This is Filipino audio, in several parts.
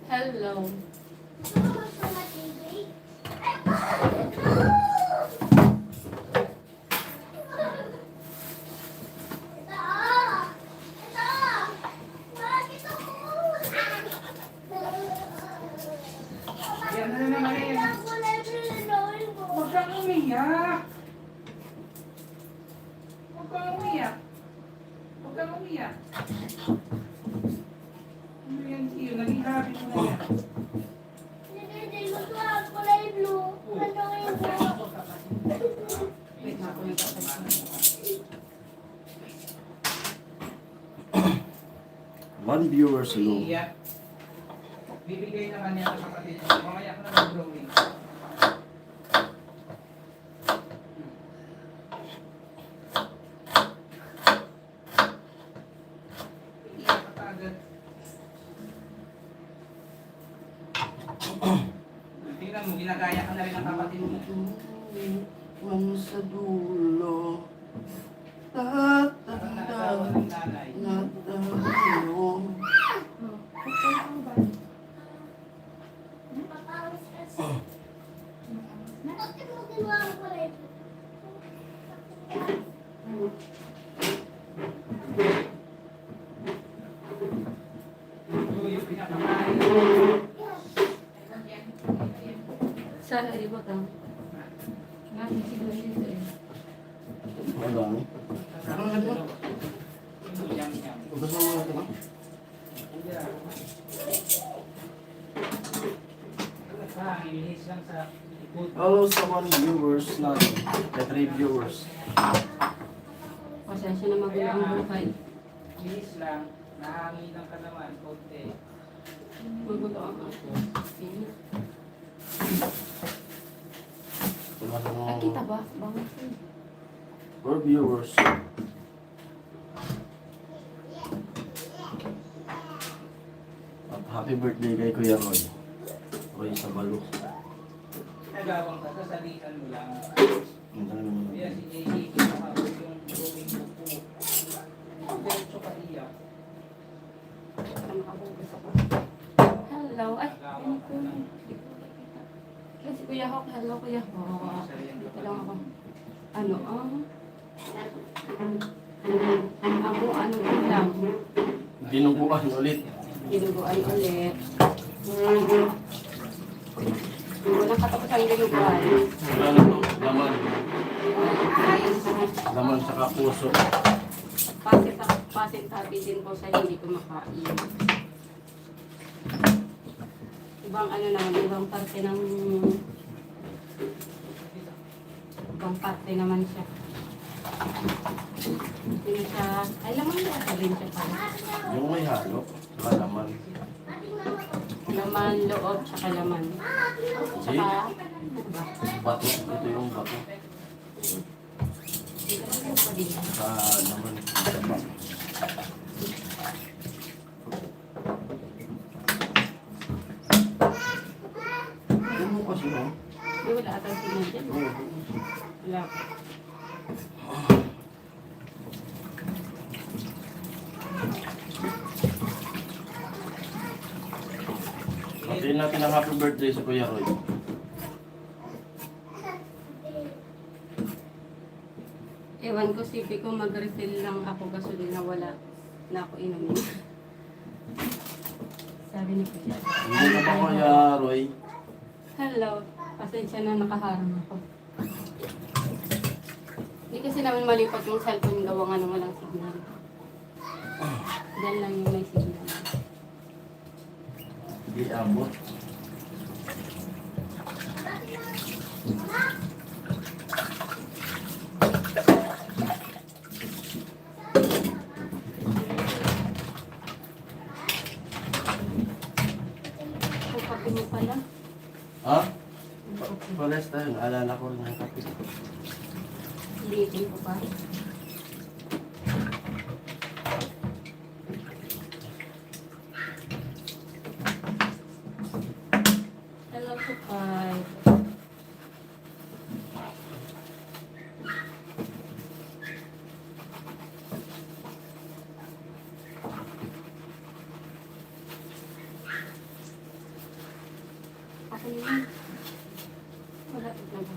Hello. Yan na naman eh. Huwag kang umiyak. Huwag kang umiyak. Huwag kang umiyak. Ano yan, Tiyo? Naging happy mo na yan. Wait na ako yung One viewer solo. Iiyak. Bibigay naman niya sa kapatid mo. Mamaya ko na mag-drawing. Iiyak ka agad. Tingnan mo, ginagaya ka na rin ng kapatid mo. Kung sa dulo Parang naasawa ng nanay. natalo. Yung pinakamain. Sana iba ka. Namin siguro dito eh. Madami. Yum-yum. Gusto mo natin ba? Ilinis lang sa ikot. Hello sa one viewers natin. The 3 viewers. Pasensya na magulo ang buhay. Ilinis lang. Nahanginan ka naman. Konti. Magulo ang ako. Ay, kita ba? Bangus eh. 4 viewers. At happy birthday kay Kuya Roy. Roy sa balo. Nagawang ka, sasalitan mo lang. Ang dami mo Kaya naman. si JJ, kinakabot yung drawing mo po. Diretso ka iyak. Hello. Ay, ano ko? Kasi Kuya Hawk, hello Kuya Hawk. Dito lang ako. Ano, ako, ano lang. Dinuguan ulit. Dinuguan ulit. Walang katapos ang dinuguan. Ano to? Laman. Laman sa kapuso. Pasintabi din po sa hindi kumakain. Ibang ano naman, ibang parte naman siya. Hindi siya, ay laman niya pa rin siya pala. Yung may halo. Saka laman. Laman, loob, saka laman. Saka, Bato. Ito yung bato. hindi ko Sa laman. Yan mo kasi no? May wala atang signal dyan. Wala. Patayin natin ang happy birthday sa Kuya Roy. Ewan ko, sipi ko mag-refill lang ako gasolina, wala na ako inumin. Sabi ni Kuya. Hindi na ba Kuya Roy? Hello, pasensya na nakaharang ako. Hindi kasi namin malipat yung cellphone gawa nga nung walang signal. Diyan lang yung may signal. Hindi abot. Ang kape mo pala. Ha? Pares tayo. Naalala ko rin ang kape. Liitin ko pa. Hello, Supay. Ako naman. Wala talaga.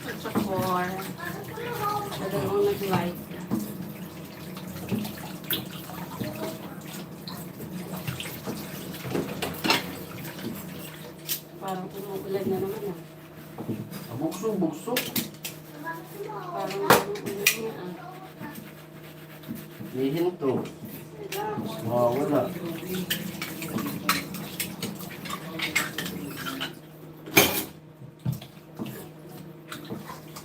It's a 4. Dalawang nag-light. Parang umuulan na naman ah. Bugso. Parang umuulan na ah. Hihinto. Wala.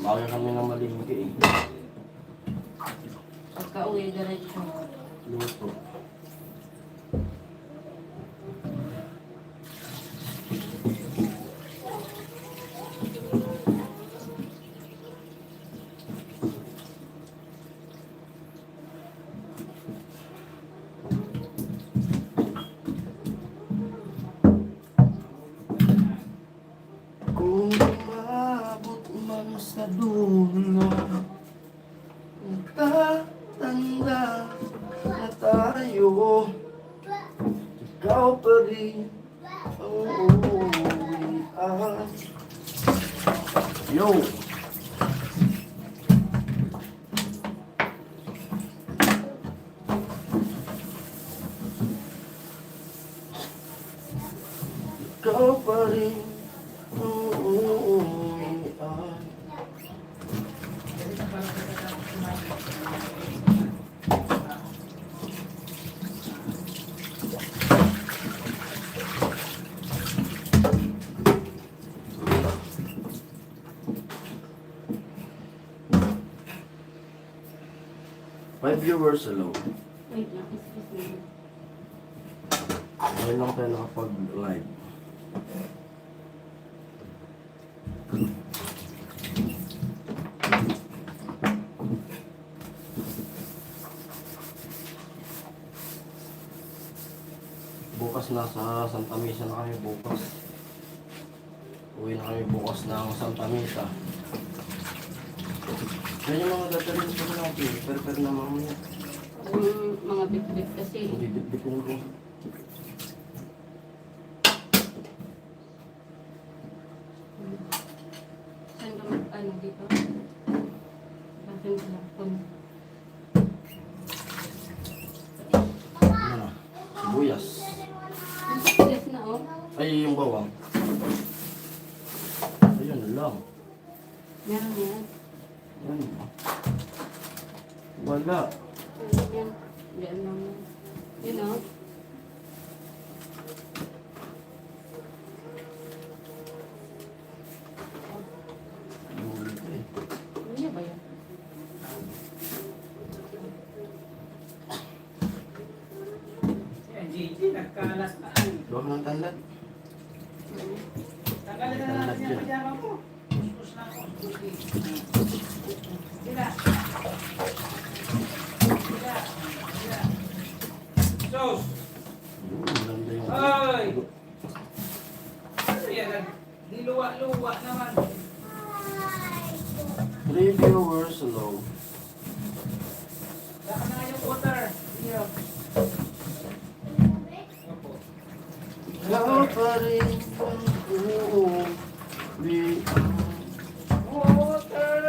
Baka kami na malingki eh. Pagka uwi, diretso. Luto. Kung umabot man sa dulo, tatanda na tayo. Ikaw pa rin ang uuwian. Yo! Ikaw pa rin ang uuwian. Five viewers alone. Wait lang, excuse me. Ngayon lang tayo nakapag-live. Bukas nasa Santa Misa na kami bukas. Uwi na kami bukas ng Santa Misa. Yan yung mga datarin ko natin. Per na mamaya. Yung mga bit-bit kasi. Hindi bit ko ko. Saan ka ano dito? Bakit sila? Ano? Sibuyas. Yes na oh. Ay, yung bawang. Ayun na lang. Meron yan. Yan. Wala. Yan. Yan lang yan. Yun oh. Bulit eh. Ano ba yan? Yan, JJ, nagkalas na. Gawa ng tanlat. Tanggalin na natin yung pajama mo. Kuskus na ako. Sila. Sos! Maganda yung... Hoy! Ano yan? Diluwa-luwa naman. 3 viewers alone. Saka na yung water. Iyo. Opo. Ikaw pa rin ang uuwian. Water!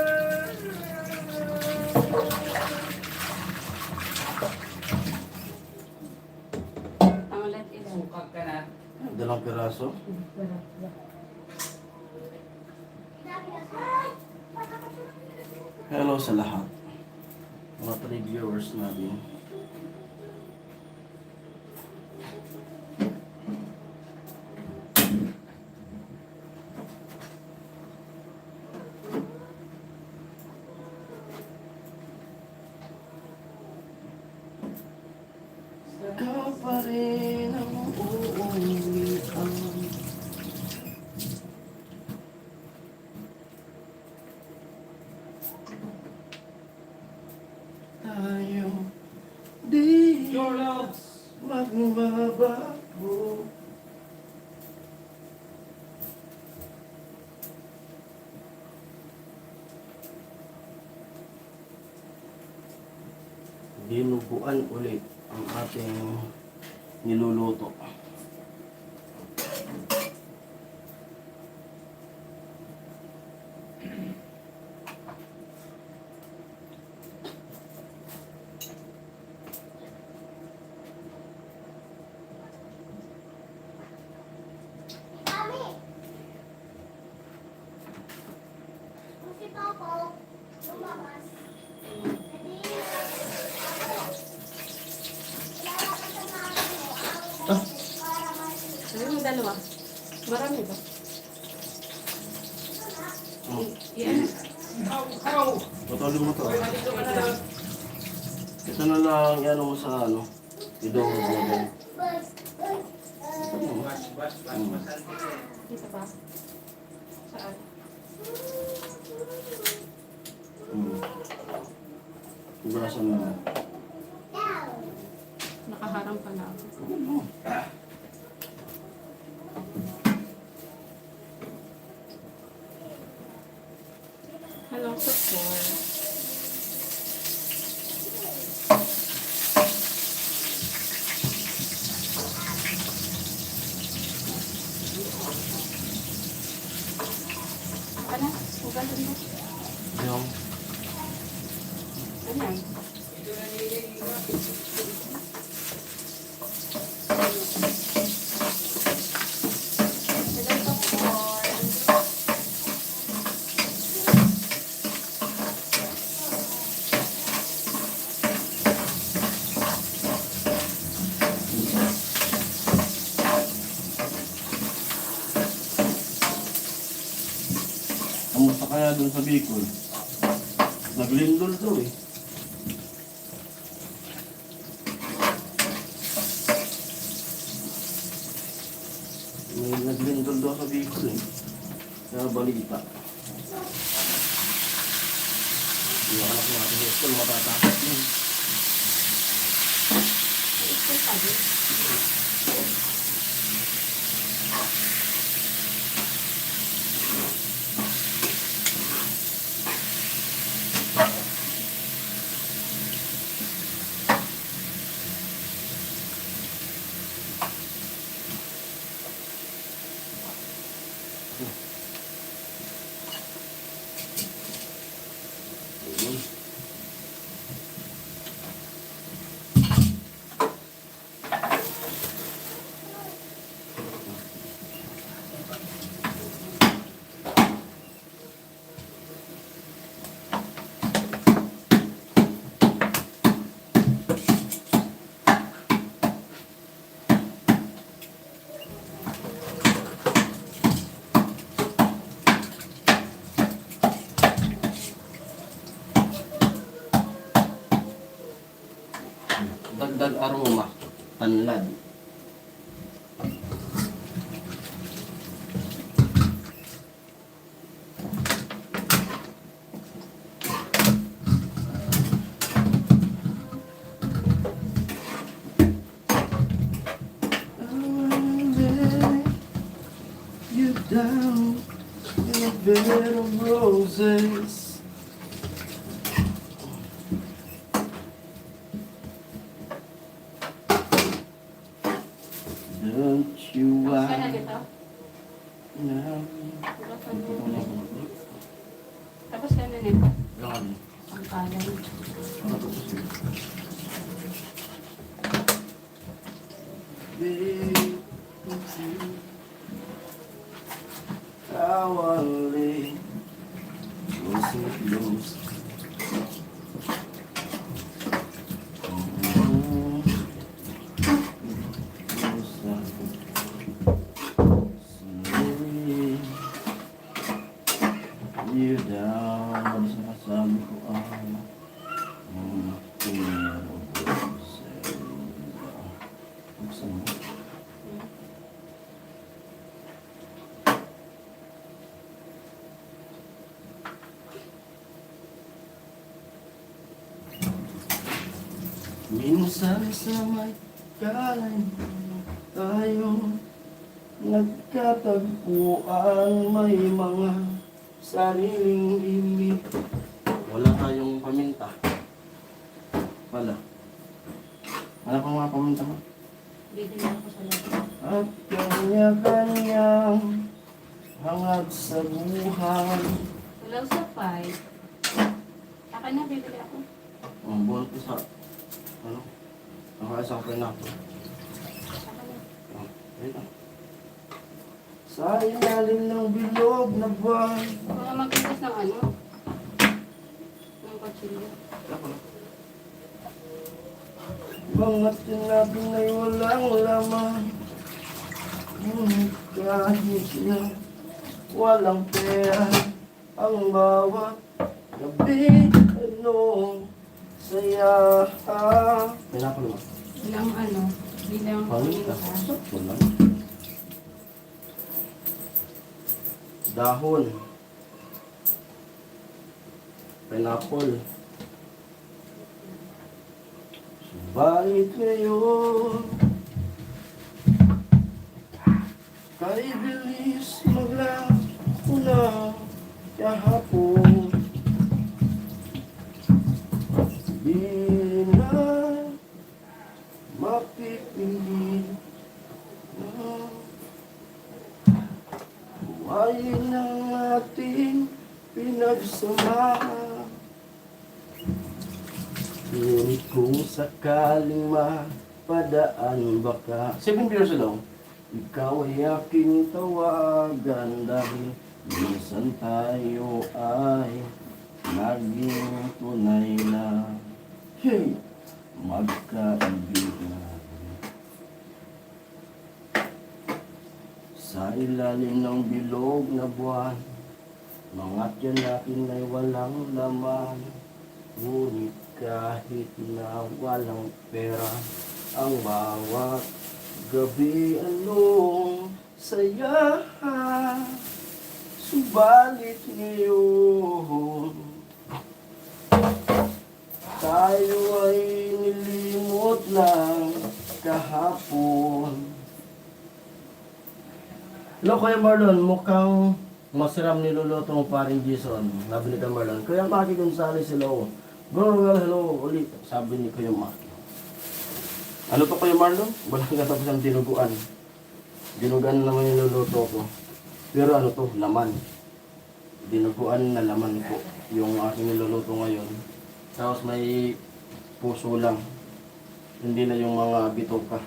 Ang ulat ilan? Sukag ka na. Dalang piraso. Hello sa lahat. Mga 3 viewers natin. Ikaw pa rin ang uuwian. Tayo di Your loves. magbabago. dinuguan ulit ang ating niluluto. Sabi mo dalawa. Marami ba? Yan. Patulong mo to. Ito na lang yan mo sa ano. Idong mo yan. Dito pa. Saan? Ibrasan mo. Nakaharang pala ako. Hello, support. Ano? Hugalan mo? Yung Ano yan? Hello, support. kamusta kaya dun sa Bicol? Naglindol to eh. May naglindol daw sa Bicol eh. Kaya balita. Yung anak natin sa school matatapos yun. Ito sabi. Ayun. Dagdag aroma, tanlad. You down in a bed of roses. Don't you Kaya na want dito? now? Tapos ka na nito. Yan. Ang kalan. Baby, kawali, close. You down sa kasabi ko buksan mo. Minsan sa may kalay tayo nagkatagpuan, may mga sariling limit. Wala tayong paminta. Pala. Ano pang mga pamunta mo? Bili na ako sa labas. At kanya-kanyang hangad sa buhay. Wala sa 5. Saka na, bibili ako. Ang buwan ko sa, ano, nakaisang pineapple. Saka na. Ayun. Sa ilalim ng bilog na buwan. Mga magkitas ng ano? Ng kutsilyo. Mga tinapin ay walang laman. Ngunit kahit na walang pera, ang bawat gabi anong saya. Pineapple mo? Bilang ano? Bilang Paminta. paminta. Wala. Dahon. Pineapple. Subalit ngayon, kay bilis maglaho na kahapon. Di na mapipilit na buhayin ang ating pinagsamahan. Ngunit kung sakaling mapadaan baka 7 years ago, ikaw ay aking tawagan dahil minsan tayo ay naging tunay na magkaibigan. Sa ilalim ng bilog na buwan, mga tiyan natin ay walang laman. Ngunit kahit na walang pera, ang bawat gabi anong saya. Subalit ngayon, tayo ay nilimot lang kahapon. Hello, Kuya Marlon. Mukhang masiram niluluto mo paring Jason. Nabili ka, Marlon. Kuya Maki Gonzales, hello. Girl, hello ulit. Sabi ni Kuya Maki. Ano to, Kuya Marlon? Walang katapos ang dinuguan. Dinuguan naman niluluto ko. Pero ano to, laman. Dinuguan na laman po yung aking niluluto ngayon. Tapos may puso lang. Hindi na yung mga bitoka.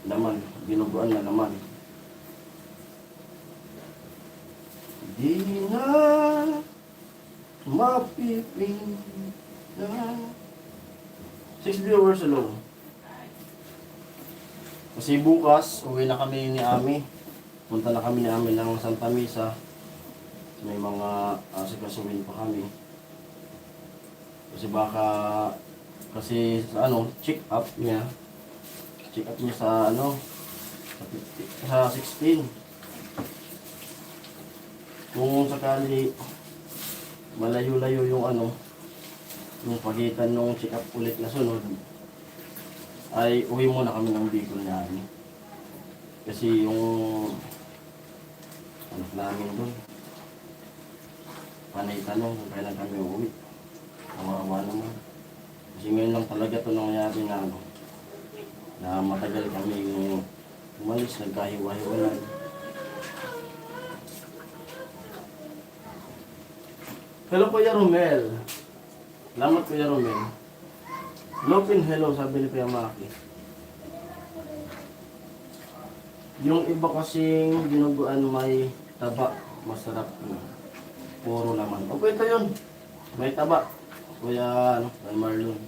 Laman. Dinuguan na laman. Di na mapiping na 6 viewers alone. Kasi bukas, uwi na kami ni Ami. Punta na kami ni Ami ng Santa Misa. May mga asikasuhin pa kami. Kasi baka, kasi sa ano, check up niya. Check up niya sa ano, sa 16. Kung sakali malayo-layo yung ano, yung pagitan nung check up ulit na sunod, ay uwi muna kami ng Bicol na ano. Kasi yung anak namin doon, panay tanong kung kailan kami uuwi. Kawawa naman. Kasi ngayon lang talaga ito nangyari na ano, na matagal kami umalis, nagkahiwa-hiwalay. Hello, Kuya Romel. Salamat, Kuya Romel. Lopin, hello, sabi ni Kuya Maki. Yung iba kasing dinuguan may taba, masarap na. Puro naman. Okay, ito yun. May taba. Kuya, ano, Kuya Marlon.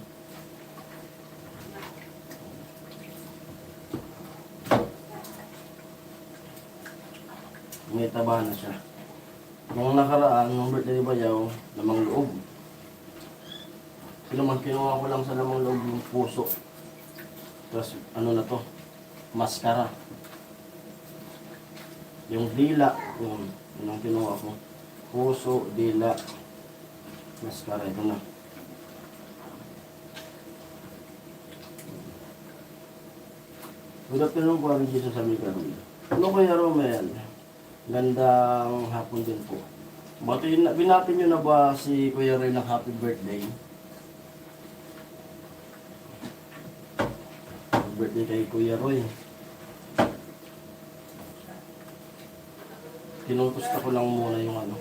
May taba na siya. Nung nakaraan, nung birthday ni Bayaw, lamang loob. Sino man, kinuha ko lang sa lamang loob yung puso. Tapos, ano na to? Maskara. Yung dila, yun ang kinuha ko. Puso, dila, maskara. Ito na. Good afternoon po, Aring Jesus sa Mikaroon. Ano Kuya Romel? Gandang hapon din po. Binati nyo na ba si Kuya Ray ng happy birthday? birthday kay Kuya Roy. Tinutusta ko lang muna yung ano.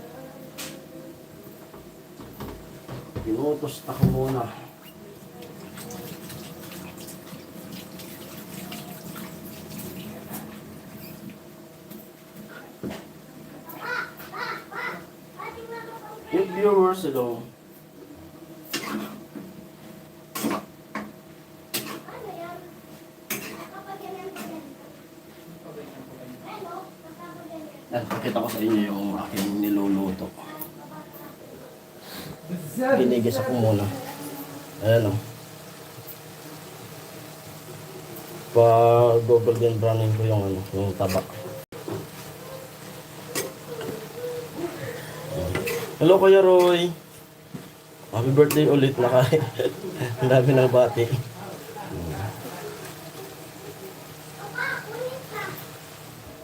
Tinutusta ko muna. Yung viewers, hello. Yan, pakita ko sa inyo yung aking niluluto. Binigis ako muna. Ayan o. Pa-golden browning ko yung ano, yung tabak. Hello Kuya Roy. Happy birthday ulit na kayo. Ang dami ng bati.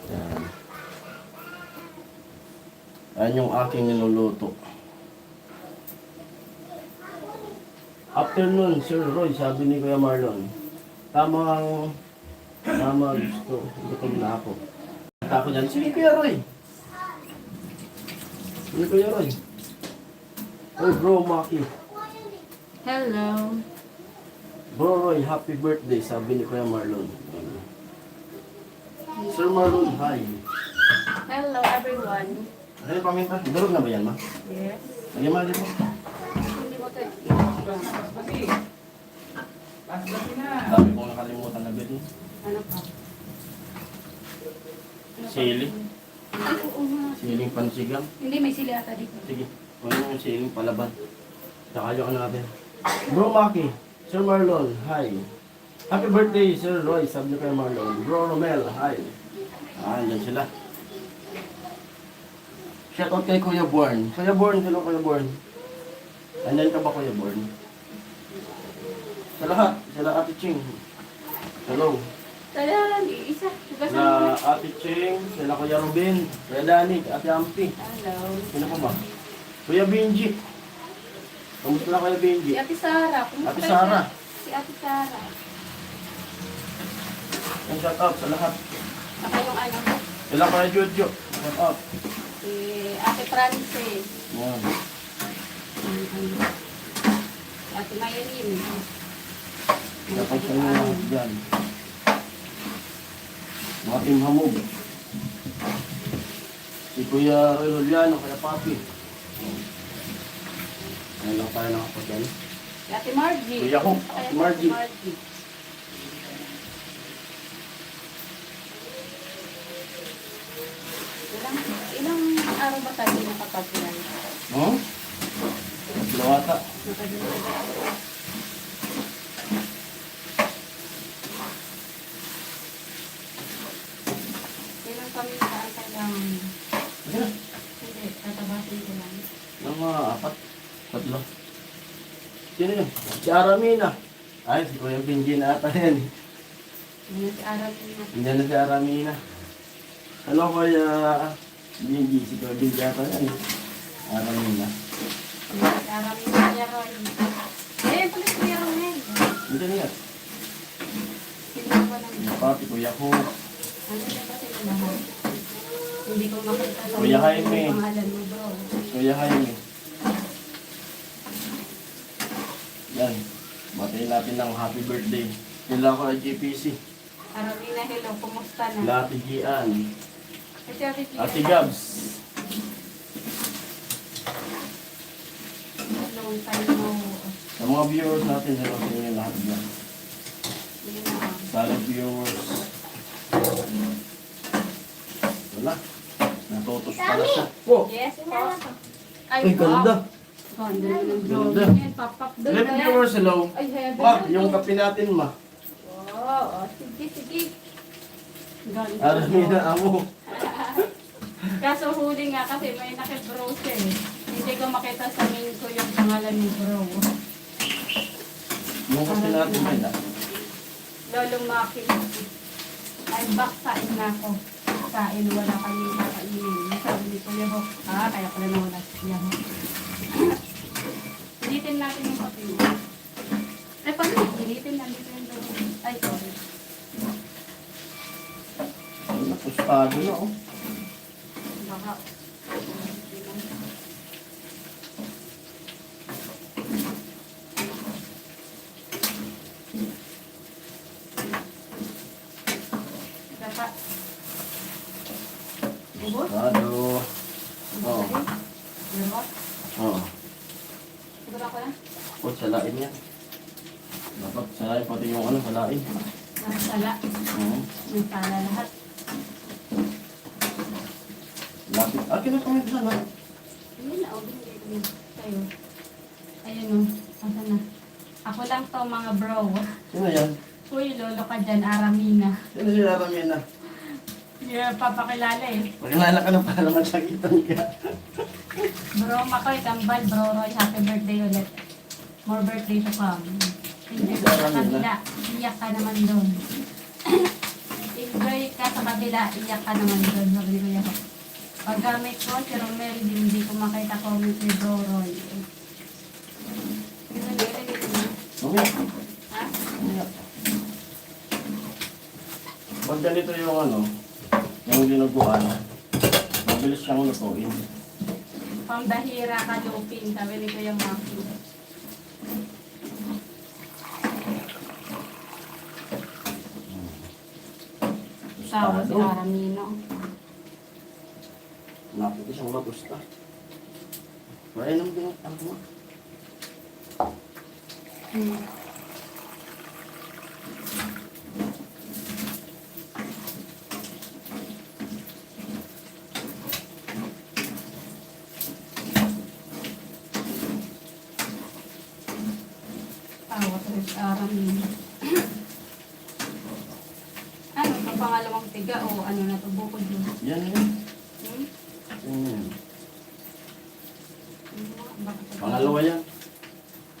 Yan. Ayan yung aking niluluto. Afternoon, Sir Roy, sabi ni Kuya Marlon. Tama gusto. Gutom na ako. Ako dyan. Sige Kuya Roy. Sige Kuya Roy. Oy bro, Maki. Hello. Bro Roy, happy birthday, sabi ni Kuya Marlon. Sir Marlon, hi. Hello everyone. Ano yung paminta? Durog na ba yan, ma? Yes. Lagyan mo dito. Hindi mo tayo. Basi. Basi na. Dami kong nakalimutan na bit. Ano pa? Sili. Ay, oo nga. Siling pansigang. Hindi, may sili ata dito. Sige, kunin mo yung siling palaban. Tsaka yung ano natin. Bro Maki, Sir Marlon, hi. Happy birthday, Sir Roy, sabi ni Kuya Marlon. Bro Romel, hi. Andyan sila. Shoutout kay Kuya Born. Kuya Born, hello Kuya Born. Andyan ka ba Kuya Born? Sa lahat, sila Ate Ching. Hello. Tala, isa. Sila Ate Ching, sila Kuya Ruben, Kuya Danig, Ate Ampi. Hello. Sino pa ba? Kuya Benji. Kamusta na Kuya Benji? Si Ate Sara. Kumusta Ate Sara. Si Ate Sara. Ang shoutout sa lahat. Saka yung ano, Sila Kuya Jojo. Shoutout. si Ate Frances. Yan. Si Ate Maylin. Shoutout sa inyo lahat dyan. Mga Team Hamog. Si Kuya Roy Juliano, Kuya Papi. Ano lang tayo nakapagyan. Si Ate Margie. Kuya ko, Kaya Ate si Margie. Margie. Ilang araw ba tayo nakapag-plan? Hmm? Lawata. Nakadalawa. Ilang kami kaantay lang. Yan. Hindi, tatabasin ko lang. Ng mga apat. Tatlo. Sino yun? Si Aramina. Ay, si Kuya Benji na ata yan. Hindi si Aral na. Hindi na si Aramina. Ano Kuya Benji? Si Kuya Benji ata yan. Aramina. Hindi si Aral na. Kuya Roy. Eh, pala si Kuya Romel. Hindi niya. Hindi ko lang. Pati Kuya Ho. Ano na ba sila lahat? Hindi ko makita sa Kuya Jaime. yung pangalan mo, bro. Kuya Jaime. Yan. Batayin natin ng happy birthday. Nila ko ay GPC. Aramina, hello. Kumusta na? Lati Gian. Kasi Ate Gia. Ate Gabs. Long time no. Sa mga viewers natin, hello sa inyo lahat dyan. Hindi na. Solid viewers. Wala. Natutos pala siya. Oh! Yes, po. Ay, ganda. Ganda ng Ganda. drawing yan. Pop-up doon. 11 viewers, hello. Ay, heaven. Ma, yung kape natin, ma. Oo, sige, sige. Ganda. Aramina amo. Kaso huli nga kasi may nakibrose eh. Hindi ko makita sa main ko yung pangalan ni bro. Yung kape natin, ma. Lolo Maki. Ay, baksain na ako. Kain, wala kaming kakainin. Sabi ni Kuya Ho, kaya pala nawala si Kuya Ho. Dilitin natin yung kape mo. Ay, pag dilitin natin yung doon. Ay, sorry. Tostado na, oh. Baka. Baka. Ubos? Tostado. Oo. Dalawa? Oo. Siguro ako na? O, salain yan. Dapat salain pati yung ano, salain. Nasala. Oo. Nasala lahat. Lapit. Akin na kami sana. Ayun na, hindi ko yun. Sa'yo. Ayun o. Asan na? Ako lang to mga bro. Sino yan? Uy, lolo ka dyan, Aramina. Sino sila kami na? Hindi na papakilala eh. Pakilala ka na para magsakitan ka. Bro Makoy, Kambal, Bro Roy, happy birthday ulit. More birthday to come. Enjoy ka sa kabila, iyak ka naman doon. Enjoy ka sa kabila, iyak ka naman doon. Sabi ko yan. Paggamit ko, si Romel, hindi ko makita comment ni Bro Roy. Yun ang nilagay ko na. Umiyak. Ha? Umiyak. Pag ganito yung ano, yung dinuguan, mabilis siyang lutuin. Pambahira ka, Lupin, sabi ni Kuya Maki. Sawa si Aramino. Nakita siyang magusta. Mainom din ang tama. Hmm. Tawa si Aramino. Ano, ang pangalawang tiga o ano na to, bukod yun? Yan yun. Hmm? Hmm. Bakit ito? Pangalawa yan.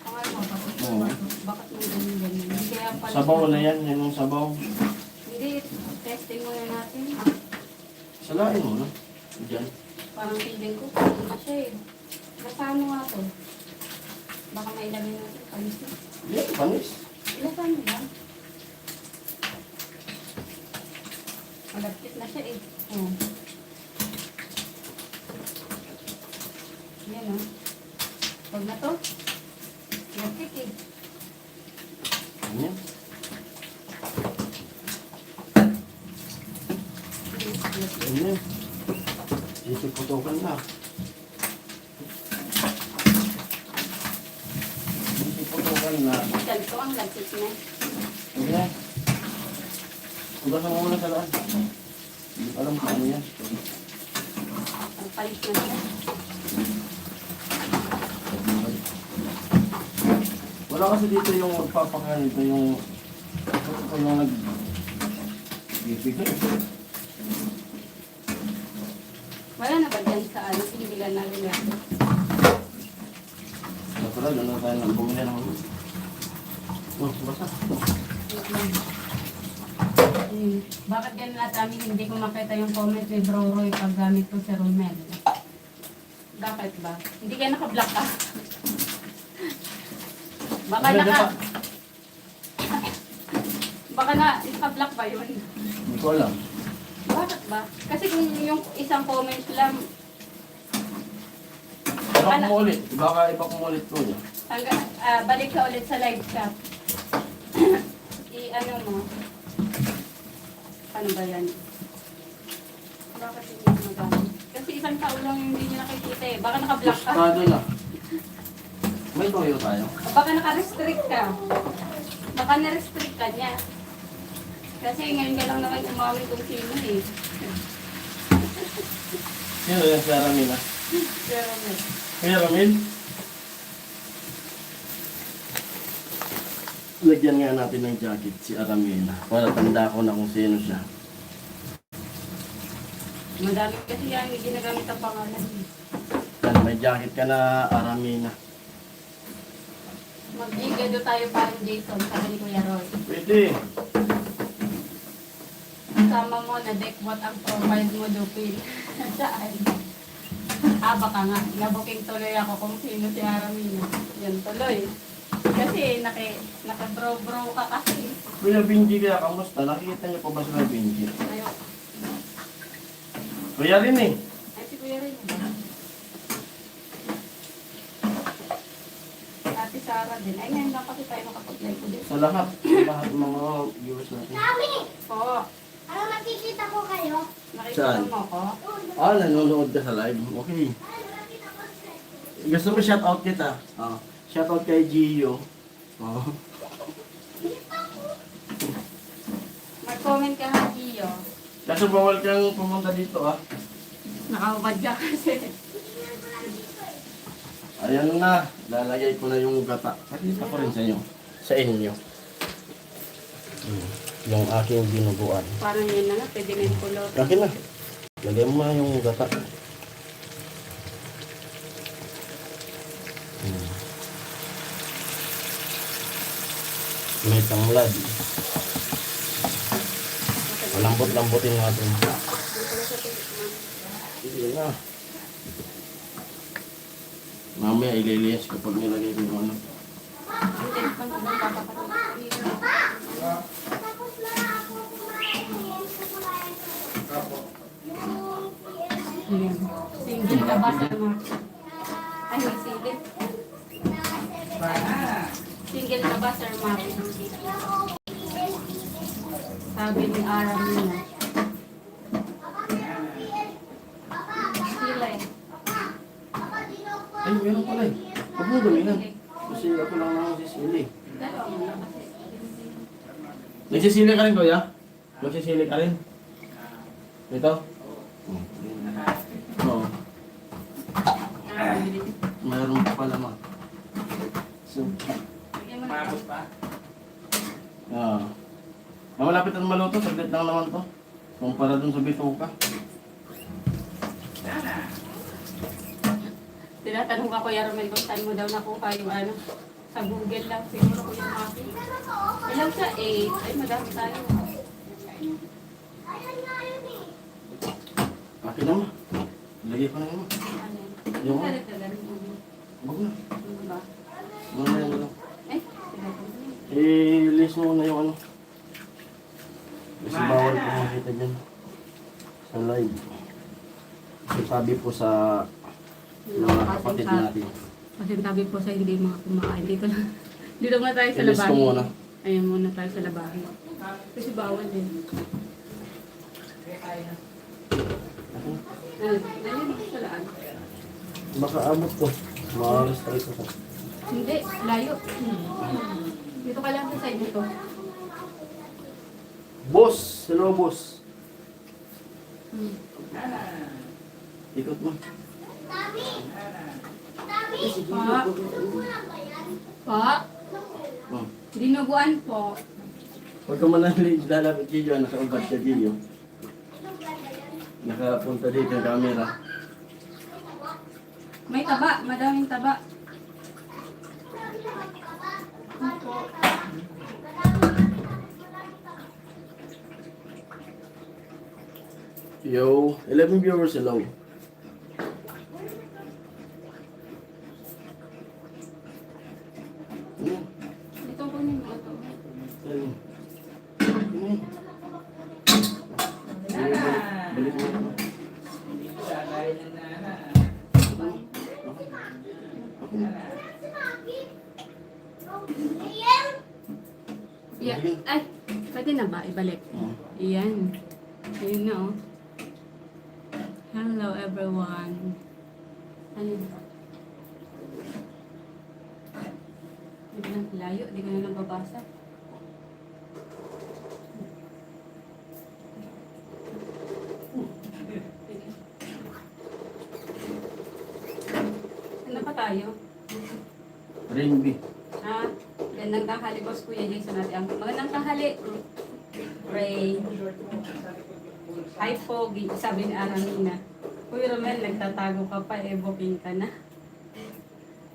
Pangalawa, bakit ito? Oo. Bakit mo ganyan? Hindi kaya pala. Sabaw na yan, yan yung sabaw. Hindi, testing muna natin. Salain mo na. Diyan. Parang feeling ko, parang na siya eh. Nasaan mo nga to? Baka mailagay natin kamis na. Yan, panis. Ilasan mo lang. Malagkit na siya eh. Oh. Yan o. Huwag na to. Malagkit eh. Yan. Yan yan. Sisiputukan na. Sisiputukan na. Ganito ang lagkit na. Yan. Hugasan mo muna sa laan. Hindi ko alam kung ano yan. Ang palit na siya. Wala kasi dito yung magpapakanito yung bibigay. Wala na ba dyan sa ano? Pinibilan natin natin. Natural, ano tayo nang bumili ng ano. Oh, basta. Bakit ganun at amin hindi ko makita yung comment ni Bro Roy pag gamit ko si Romel? Bakit ba? Hindi ka naka-block ka? Baka naka-block ba yun? Hindi ko alam. Bakit ba? Kasi kung yung isang comment lang, Baka kumulit. Baka ipakumulit ko niya. balik ka ulit sa live chat. I-ano mo. Ano ba yan? Bakit hindi mo nagamit? Kasi isang tao lang yung hindi nyo nakikita eh. Baka naka-block ka. Gustado na. May toyo tayo. Baka naka-restrict ka. Baka na-restrict ka niya. Kasi ngayon ka lang naman umawin kung sino eh. Sino yan si Aramina? Pero Kaya Ramil? Lagyan nga natin ng jacket si Aramina. Para tanda ko na kung sino siya. madami kasi yan, hindi ginagamit ang pangalan eh. Yan, may jacket ka na Aramina. Mag-igado tayo parang Jason, sabi ni Kuya Roy. Pwede. Kasama mo na dekwat ang profile mo, Lupin. Saan? Baka nga. Nabuking tuloy ako kung sino si Aramina. Yan tuloy. Kasi naka-bro-bro ka kasi. Kuya Benji kaya kamusta? Nakikita niyo pa ba sila Benji? Ayok. Kuya rin eh. Ay, si Kuya rin. Ate Sarah din. Ay, ngayon lang kasi tayo makapag-live ko din. Sa lahat ng mga viewers natin. Oo. Ano nakikita ko kayo? Nakikita Saan? mo ko? Ah, nanonood ka sa live. Okay. Gusto mo shoutout kita? Ah, shoutout kay Gio. Oh. Mag-comment ka ha, Gio. Kaso bawal kang pumunta dito ah. Nakahubad ka kasi. Ayan na, lalagay ko na yung gata. Pakita ko rin sa inyo. Sa inyo. Yung aking binubuan. Parang yun na nga, pwede na yung kulot. Akin na. Lagay mo na yung gata. May tanglad. Malambot-lambotin natin. Sige na. Mamaya ililias kapag nilagay ko yung ano. Hindi, pang papapatuloy. Tapos na ako kumain. Kukulayan ko. Ayan. Single ka ba sa mga... Ay, may single. Single ka ba, Sir Mark? Sabi ni Aram nila. Sila eh. Ay, meron pala eh. Huwag mo gaminan. Kasi ako lang nagsisili. Dalawa mo na kasi. Nagsisili ka rin, kuya? Nagsisili ka rin? Ito? Oo. Meron pa pala ma. So, Bigyan mo na. Maabot pa? malapit na maluto. Saglit lang naman to. Kumpara dun sa bituka. Tinatanong ka Kuya Romel kung saan mo daw nakuha yung ano. Sa Google lang siguro ko yung akin. Ilang sa 8. Ay, madami tayo. Akin na ma. Lagay ko na yun ma. Ano? Yung ano? Galit na galit mo. Huwag na. Ano ba? Mamaya na lang. Ay, tinatanong mo. I-list mo na yung ano. Kasi bawal ko makita dyan. Sa live. Kasi sabi po sa mga kapatid natin. Kasi tabi po sa hindi mga kumakain. Dito lang. Dito muna tayo sa I-list labahin. ko muna. Ayan muna tayo sa labahin. Kasi bawal din. Ayun, sa laan. Baka abot ko. Maalas tayo sa Hindi, layo. Dito ka lang sa side nito. Boss! Hello, boss. Hmm. Ikot mo. Pa? Pa? Oh. Dinuguan po. Huwag ka man lalapit Gio. Nakaubad ka Gio. Nakapunta dito yung camera. May taba, madaming taba. Yo, 11 viewers, hello. Dito po yung mga to. Balik mo. Hindi ko lagayin ng nana. Yeah. Ay, pwede na ba? Ibalik. Iyan. Ayun na oh. Hello everyone. Ano? Hindi ko lang layo. Hindi ko na lang babasa. Ano pa tayo? Ring B. Ah, gandang tanghali, boss Kuya Jason natin. Magandang tanghali, Ray. Hi, Pogi. Sabi ni Aranina. Kuya Romel, nagtatago ka pa, booking ka na.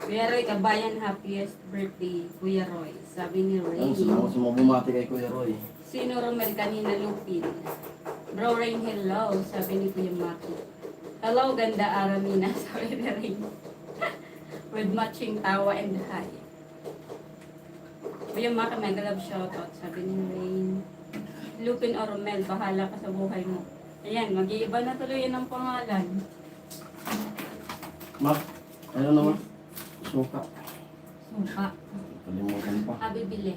Kuya Roy, kabayan, happiest birthday, Kuya Roy. Sabi ni Ray. Ang sumabumati kay Kuya Roy. Sino Romel kanina Lupin? Bro Rain, hello. Sabi ni Kuya Maki. Hello, ganda Aramina. Sabi ni Rain. With matching tawa and hi. Kuya Maki, mega love shoutout. Sabi ni Rain. Lupin o Romel, bahala ka sa buhay mo. Ayan, mag-iiba na tuloy yun ang pangalan. Ma, ano naman? Suka. Suka. Kalimutan pa. Bibili.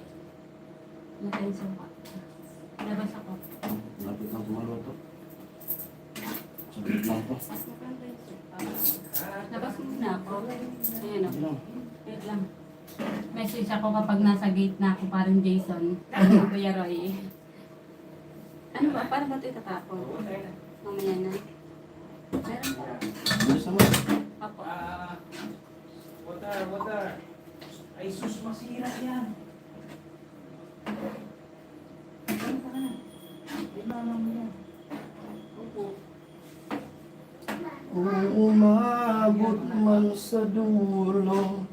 Wala tayong suka. Labas ako. Lapit lang tumaluto. Saglit lang to. Labas muna ako. Ayan o. Sige lang. Wait lang. Message ako kapag nasa gate na ako, parang Jason. Kuya Roy. Ano ba? Paano ba ito itatapon? Mamaya na. Meron pa. Bilis naman. Apo. Water. Ay, sus, masira yan. Ano ka na? Imaman mo yan. Opo. Umabot man sa dulo,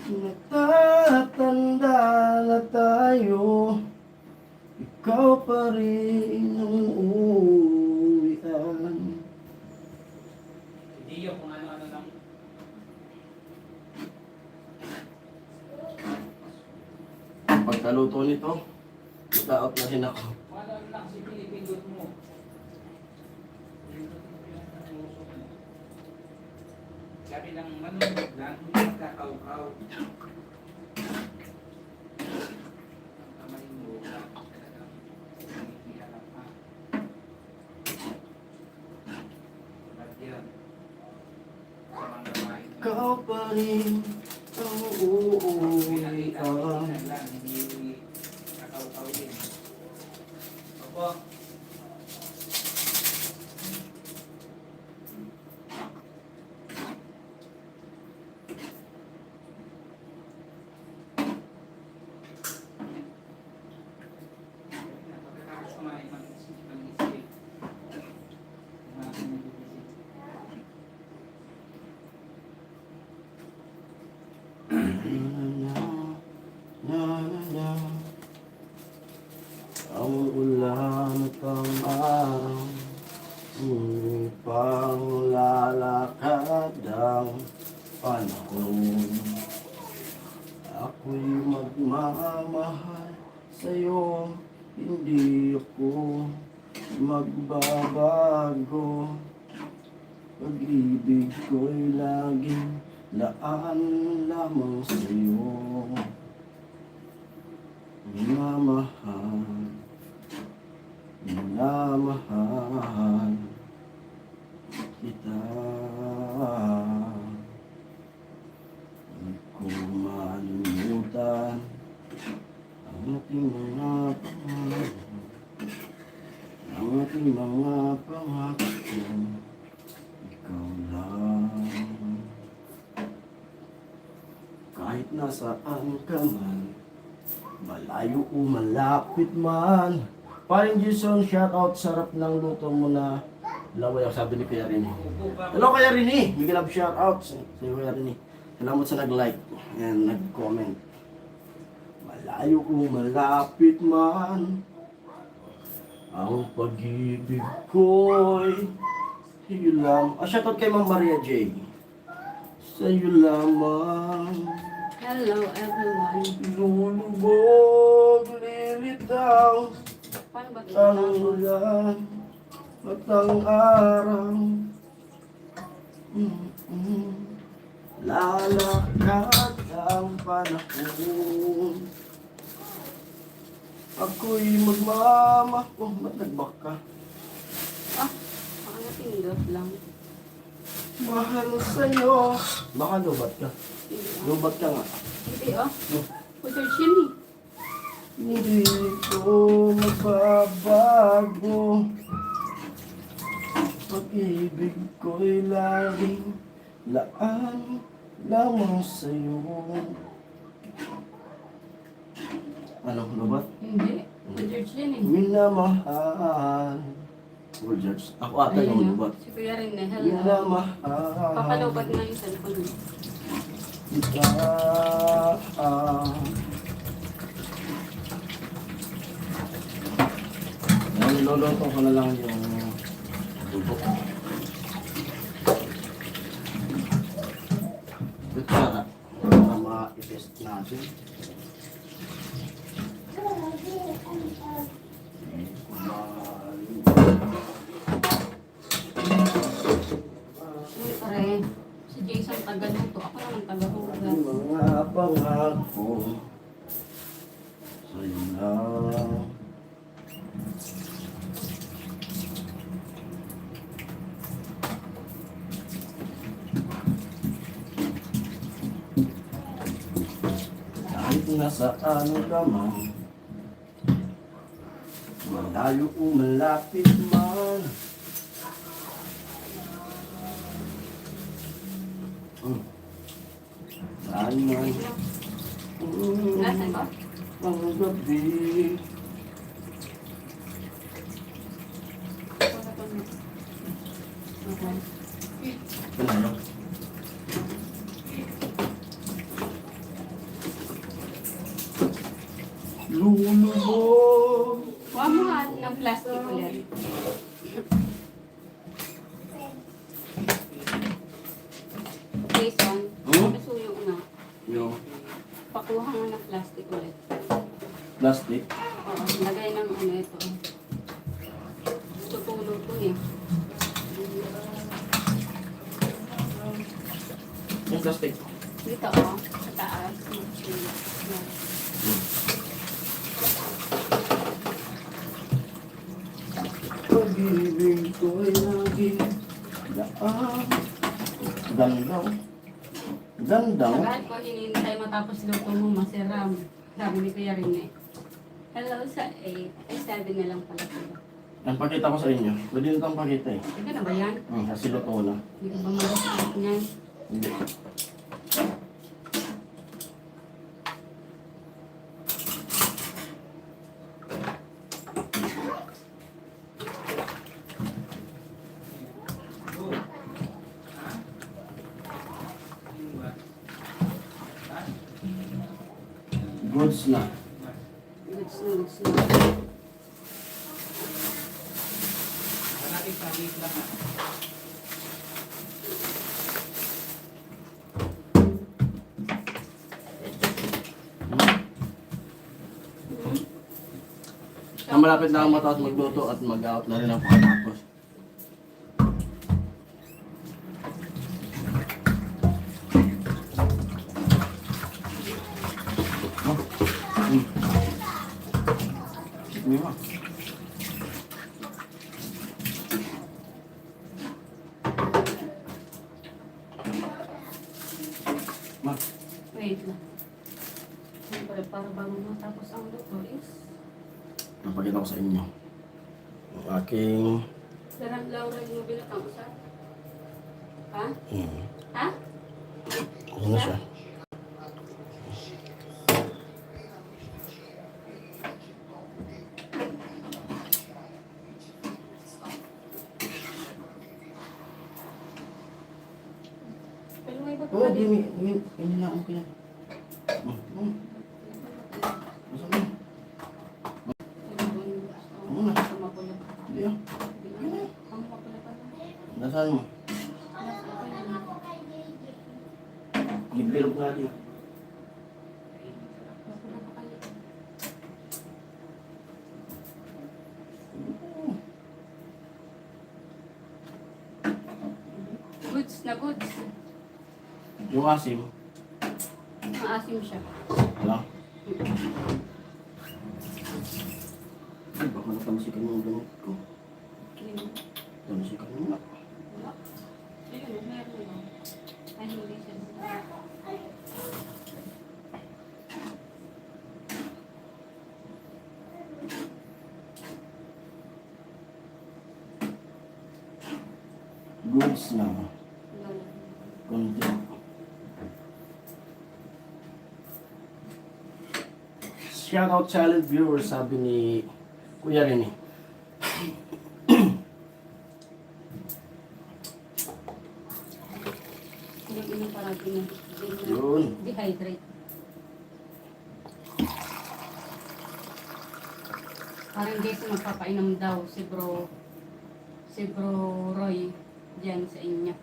natatanda na tayo, ikaw pa rin ang uwian. Hindi yung kung ano-ano lang. Pagkaluto nito, itaot na rin ako. Ano lang si pinipindot mo. Sabi lang, manunod lang, hindi magkakaw-kaw. Ang kamay mo, talagang hinihiharap ka. Ba't yan? Sa mga bahay. Ikaw pa rin ang uuwian. Lang, hindi kakaw-kaw din. Opo. Pagkatapos kumain, mag-isip. Kumain, mag-isip. Na. Ang ulan at ang araw, ngunit pang lalakad ang panahon. Ako'y magmamahal sa'yo, hindi ako magbabago. Pag-ibig ko'y laging laan lamang sa'yo. Minamahal, minamahal kita. Di ko malimutan ang ating mga pangako, ang ating mga pangako. Ikaw lang. Kahit nasaan ka man, malayo o malapit man. Paring Jason, shout out, sarap ng luto mo na laway, ang sabi ni Kuya Rini. Hello Kuya Rini, big love shout out sa Kuya Rini. Salamat sa nag-like and nag-comment. Malayo o malapit man, ang pag-ibig ko'y sa'yo lang. Shout out kay Ma'am Maria J. Sa'yo lamang. Hello everyone. Lulubog, lilitaw Paano ba ito ang itatapon? ulan at ang araw. Lalakad ang panahon. Ako'y magmamahal. Ba't nagbak ka? Baka napindot lang. Mahal sa'yo. Baka lubat ka. Lubat ka nga. Hindi Kuya Jimmy. Hindi ko magbabago. Pag-ibig ko'y laging laan lamang sa'yo. Ano, lubat? Hindi. Kuya Jimmy. Minamahal. George. Ako ata yung Ayun, lubat. si Kuya rin Hello. Minamahal. Papalobat na yung cellphone. Kita. Niloloto ko na lang yung tubok. Kutsara. Para ma-test natin. yung taga-luto. Ako naman taga-hugas. Mga pangako sa'yo lang. Kahit nasaan ka man, malayo o malapit man. Saan man. Nasaan ba? Ang gabi. Okay. Ano? Lulubog. Huwag mo nga ng plastic ulit. Jason, kasuyo na. Yung Pakuha nga ng plastic ulit. plastic. Oo, lagay ng ano ito. Tutulo ko eh. Yung plastic. Dito oh, sa taas. Pag-ibig ko ay laging daan. Gandang. Gandang. Sagahan ko, hinihintay matapos luto mo, masiram. Sabi ni Kuya Rene. Hello sa 8. Ay, 7 na lang pala sila. Ang pakita ko sa inyo. Pwede nito ang pakita eh. Ika na ba yan? Kasi luto na. Hindi ka ba mag-start niyan? Hindi. Goods na. Goods na, goods na. Hanapin sa liit lang ha. Ang malapit na ang matapos magluto at mag-out na rin ang pagkatapos. Sige mo. Ma, Wait lang. Siyempre, para bago matapos ang luto is... napakita ko sa inyo. Ang aking... Sarang Laura yung binatang usa. Ha? Hmm. Ha? Ano na siya? Pero may ba't Oo, pa din? inilaan ko yan. Masa mo? Muna. Hindi ah. Nasaan mo? Gibilog natin. Goods na goods. Yung asim. Maasim siya. Wala. Ay, baka napansikan yung gamit ko. Pansikan mo na. Wala. Ayun, meron lang. Ay, hindi siya. Goods na. Wala. Konti. Shoutout challenge viewers, sabi ni Kuya Rene. Inom parati na. Yun. Dehydrate. Parang guys, magpapainom daw si Bro Roy dyan sa inyo.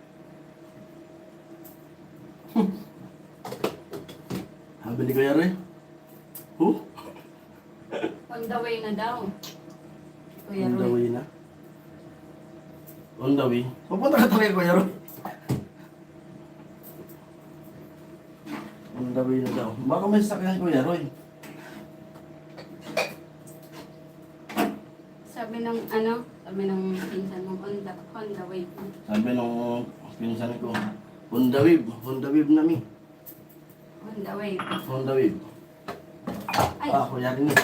Sabi ni Kuya Rene. Huh? On the way na daw. Kuya On the Roy. way na. On the way. Pupunta ka talaga, Kuya Roy. daw. Baka may sakyan Kuya Roy. Sabi ng pinsan mong Honda Wave. Sabi nung pinsan ko, Honda Wave na mi. Honda Wave. Honda Wave. Ay, Kuya rin eh.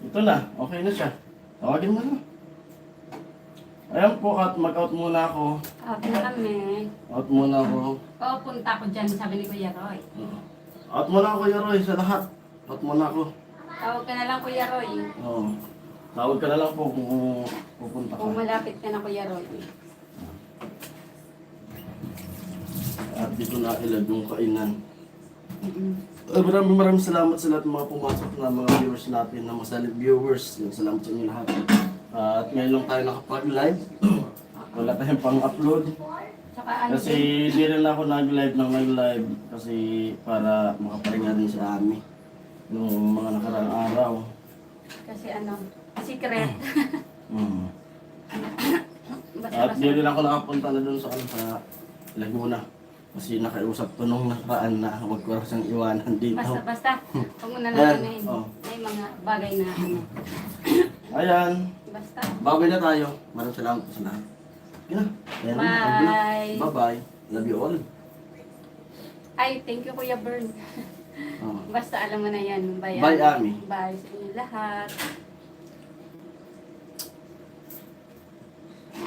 Ito na, okay na siya. Tawagin mo na. Ayan po at mag-out muna ako. okay na kami. Out muna ako. Oo, punta ko dyan, sabi ni Kuya Roy. Out muna ako Kuya Roy sa lahat. Out muna ako. Tawag ka na lang Kuya Roy. Oo. Tawag ka na lang po kung pupunta ka. Kung malapit ka na Kuya Roy. At dito na ilag yung kainan. Maraming salamat sa lahat ng mga pumasok na mga viewers natin, na mga silent viewers. Salamat sa inyo lahat. At ngayon lang tayo nakapag-live. Wala tayong pang-upload. Tsaka ano Kasi din, di rin ako nag-live kasi para makapahinga din sa amin nung mga nakaraang araw. kasi secret. Mm. Basta At di rin ako nakapunta na dun sa Laguna. Kasi nakausap ko nung nakaraan na huwag ko siyang iwanan dito. Basta. Huwag mo na Ayan, lang oh. May mga bagay na Ayan, Basta. babay na tayo. Maraming salamat po sa lahat. Yun na. Ayan na, ang vlog. Bye. Bye-bye. Love you all. Ay, thank you Kuya Bern. Oh. Basta alam mo na yan. Bye, Bye, Ami. Bye sa inyo lahat.